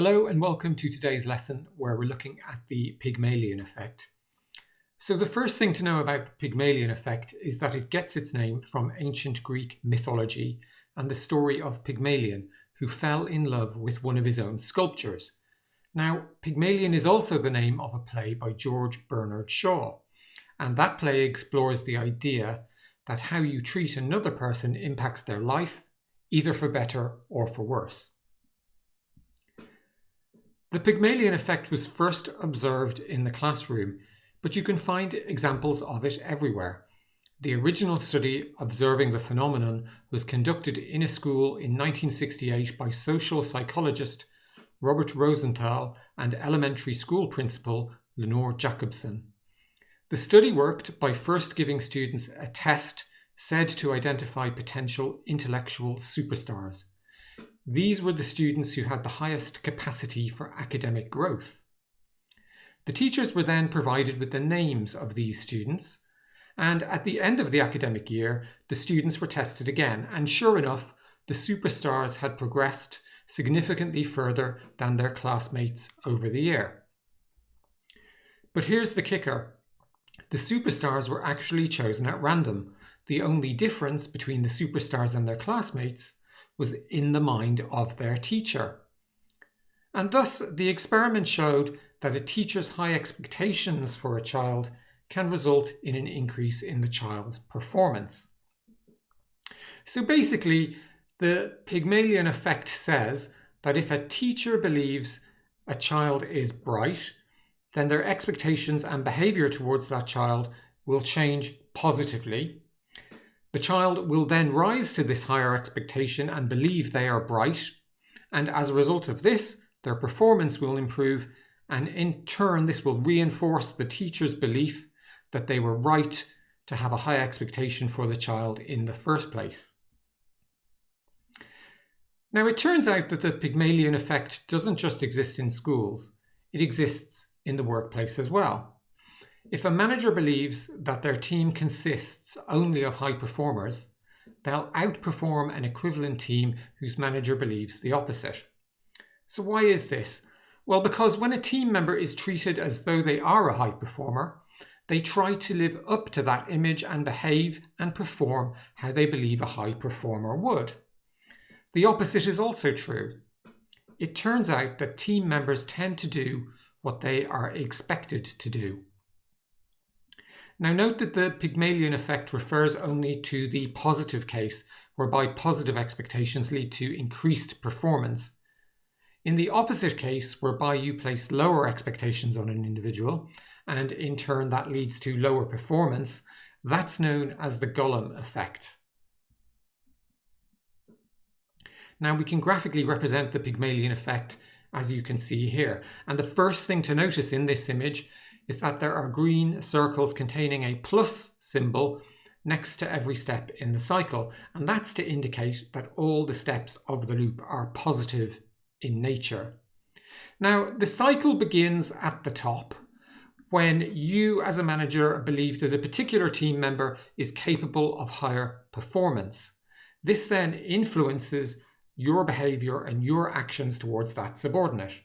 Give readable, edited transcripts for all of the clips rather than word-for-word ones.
Hello and welcome to today's lesson where we're looking at the Pygmalion effect. So the first thing to know about the Pygmalion effect is that it gets its name from ancient Greek mythology and the story of Pygmalion, who fell in love with one of his own sculptures. Now, Pygmalion is also the name of a play by George Bernard Shaw, and that play explores the idea that how you treat another person impacts their life, either for better or for worse. The Pygmalion effect was first observed in the classroom, but you can find examples of it everywhere. The original study observing the phenomenon was conducted in a school in 1968 by social psychologist Robert Rosenthal and elementary school principal Lenore Jacobson. The study worked by first giving students a test said to identify potential intellectual superstars. These were the students who had the highest capacity for academic growth. The teachers were then provided with the names of these students, and at the end of the academic year, the students were tested again, and sure enough, the superstars had progressed significantly further than their classmates over the year. But here's the kicker. The superstars were actually chosen at random. The only difference between the superstars and their classmates was in the mind of their teacher. And thus, the experiment showed that a teacher's high expectations for a child can result in an increase in the child's performance. So basically, the Pygmalion effect says that if a teacher believes a child is bright, then their expectations and behavior towards that child will change positively. The child will then rise to this higher expectation and believe they are bright, and as a result of this, their performance will improve, and in turn this will reinforce the teacher's belief that they were right to have a high expectation for the child in the first place. Now, it turns out that the Pygmalion effect doesn't just exist in schools, it exists in the workplace as well. If a manager believes that their team consists only of high performers, they'll outperform an equivalent team whose manager believes the opposite. So why is this? Well, because when a team member is treated as though they are a high performer, they try to live up to that image and behave and perform how they believe a high performer would. The opposite is also true. It turns out that team members tend to do what they are expected to do. Now note that the Pygmalion effect refers only to the positive case, whereby positive expectations lead to increased performance. In the opposite case, whereby you place lower expectations on an individual, and in turn that leads to lower performance, that's known as the Gollum effect. Now we can graphically represent the Pygmalion effect as you can see here. And the first thing to notice in this image is that there are green circles containing a plus symbol next to every step in the cycle. And that's to indicate that all the steps of the loop are positive in nature. Now, the cycle begins at the top when you as a manager believe that a particular team member is capable of higher performance. This then influences your behavior and your actions towards that subordinate.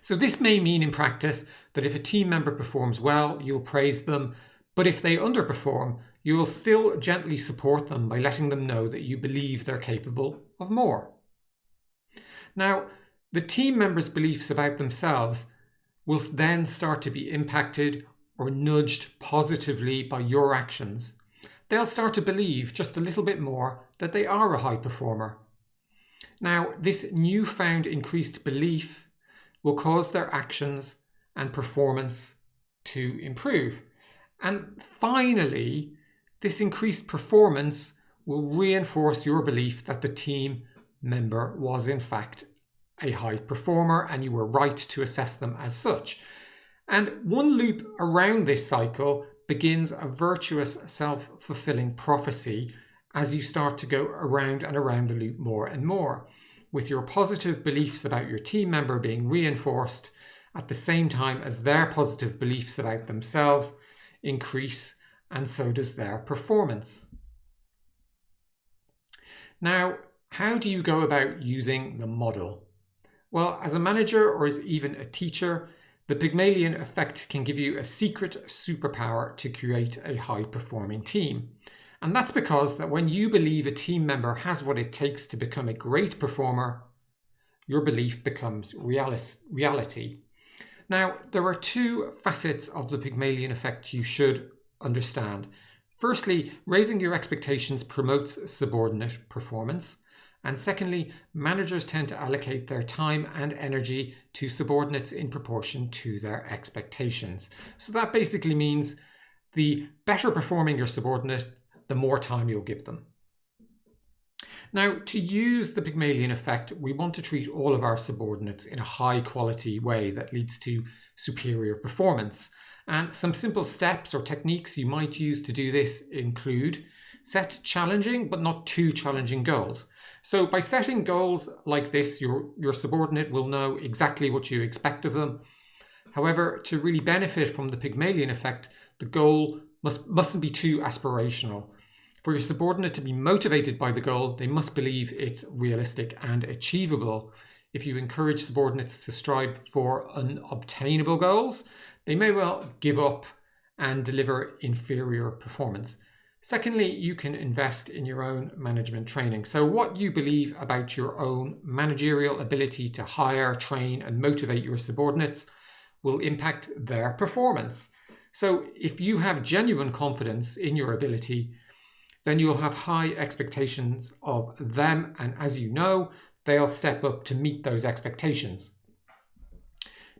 So this may mean in practice that if a team member performs well, you'll praise them, but if they underperform, you will still gently support them by letting them know that you believe they're capable of more. Now, the team members' beliefs about themselves will then start to be impacted or nudged positively by your actions. They'll start to believe just a little bit more that they are a high performer. Now, this newfound increased belief will cause their actions and performance to improve. And finally, this increased performance will reinforce your belief that the team member was in fact a high performer and you were right to assess them as such. And one loop around this cycle begins a virtuous self-fulfilling prophecy as you start to go around and around the loop more and more, with your positive beliefs about your team member being reinforced at the same time as their positive beliefs about themselves increase, and so does their performance. Now, how do you go about using the model? Well, as a manager or as even a teacher, the Pygmalion effect can give you a secret superpower to create a high-performing team. And that's because that when you believe a team member has what it takes to become a great performer, your belief becomes reality. Now, there are two facets of the Pygmalion effect you should understand. Firstly, raising your expectations promotes subordinate performance. And secondly, managers tend to allocate their time and energy to subordinates in proportion to their expectations. So that basically means the better performing your subordinate, the more time you'll give them. Now, to use the Pygmalion effect, we want to treat all of our subordinates in a high quality way that leads to superior performance. And some simple steps or techniques you might use to do this include set challenging but not too challenging goals. So by setting goals like this, your subordinate will know exactly what you expect of them. However, to really benefit from the Pygmalion effect, the goal mustn't be too aspirational. For your subordinate to be motivated by the goal, they must believe it's realistic and achievable. If you encourage subordinates to strive for unobtainable goals, they may well give up and deliver inferior performance. Secondly, you can invest in your own management training. So what you believe about your own managerial ability to hire, train, and motivate your subordinates will impact their performance. So if you have genuine confidence in your ability, then you'll have high expectations of them. And as you know, they'll step up to meet those expectations.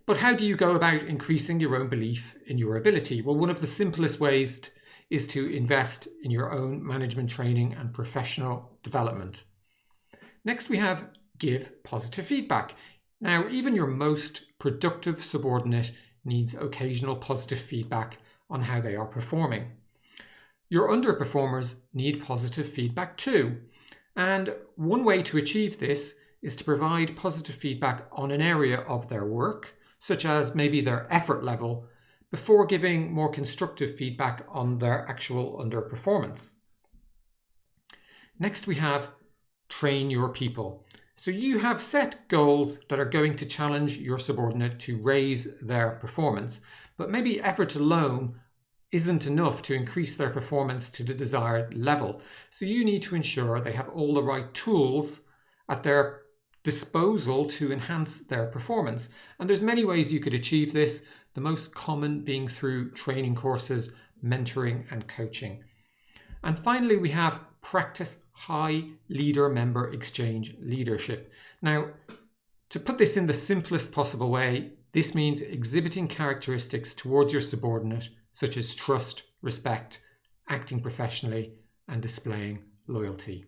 But how do you go about increasing your own belief in your ability? Well, one of the simplest ways is to invest in your own management training and professional development. Next, we have give positive feedback. Now, even your most productive subordinate needs occasional positive feedback on how they are performing. Your underperformers need positive feedback too. And one way to achieve this is to provide positive feedback on an area of their work, such as maybe their effort level, before giving more constructive feedback on their actual underperformance. Next, we have train your people. So you have set goals that are going to challenge your subordinate to raise their performance, but maybe effort alone isn't enough to increase their performance to the desired level. So you need to ensure they have all the right tools at their disposal to enhance their performance. And there's many ways you could achieve this, the most common being through training courses, mentoring, and coaching. And finally, we have practice high leader-member exchange leadership. Now, to put this in the simplest possible way, this means exhibiting characteristics towards your subordinate, such as trust, respect, acting professionally, and displaying loyalty.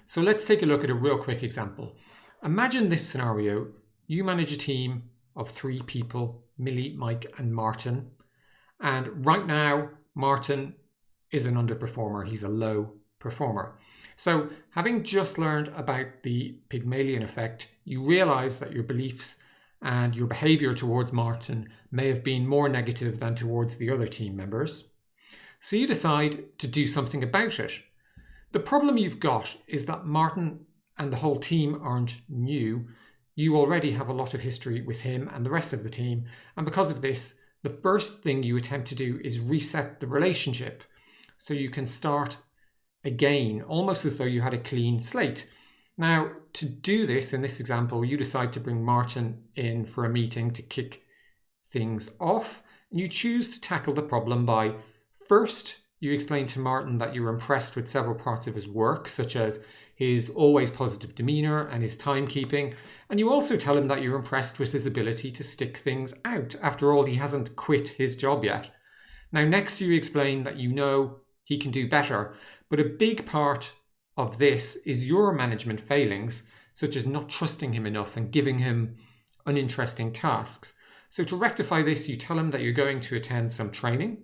So let's take a look at a real quick example. Imagine this scenario. You manage a team of 3 people, Millie, Mike, and Martin. And right now, Martin is an underperformer. He's a low performer. So having just learned about the Pygmalion effect, you realize that your beliefs and your behavior towards Martin may have been more negative than towards the other team members. So you decide to do something about it. The problem you've got is that Martin and the whole team aren't new. You already have a lot of history with him and the rest of the team. And because of this, the first thing you attempt to do is reset the relationship so you can start again, almost as though you had a clean slate. Now, to do this, in this example, you decide to bring Martin in for a meeting to kick things off. And you choose to tackle the problem by, first, you explain to Martin that you're impressed with several parts of his work, such as his always positive demeanour and his timekeeping. And you also tell him that you're impressed with his ability to stick things out. After all, he hasn't quit his job yet. Now, next you explain that you know he can do better, but a big part of this is your management failings, such as not trusting him enough and giving him uninteresting tasks. So to rectify this, you tell him that you're going to attend some training.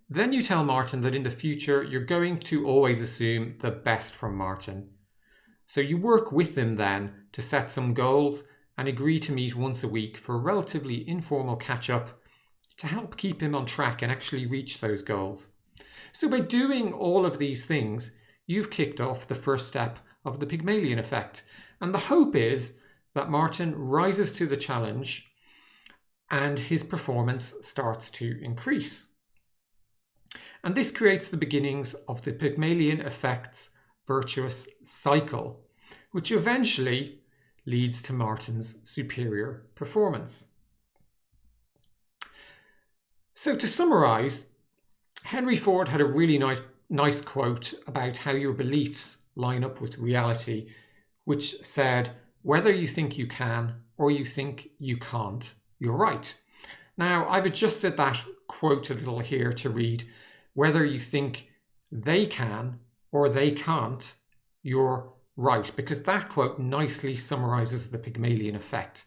Then you tell Martin that in the future, you're going to always assume the best from Martin. So you work with him then to set some goals and agree to meet once a week for a relatively informal catch-up to help keep him on track and actually reach those goals. So by doing all of these things, you've kicked off the first step of the Pygmalion effect. And the hope is that Martin rises to the challenge and his performance starts to increase. And this creates the beginnings of the Pygmalion Effect's virtuous cycle, which eventually leads to Martin's superior performance. So to summarize, Henry Ford had a really nice quote about how your beliefs line up with reality, which said, whether you think you can or you think you can't, you're right. Now, I've adjusted that quote a little here to read, whether you think they can or they can't, you're right, because that quote nicely summarizes the Pygmalion effect.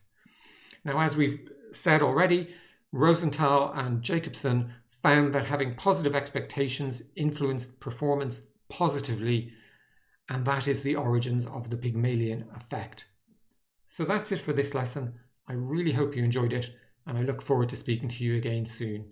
Now, as we've said already, Rosenthal and Jacobson found that having positive expectations influenced performance positively, and that is the origins of the Pygmalion effect. So that's it for this lesson. I really hope you enjoyed it, and I look forward to speaking to you again soon.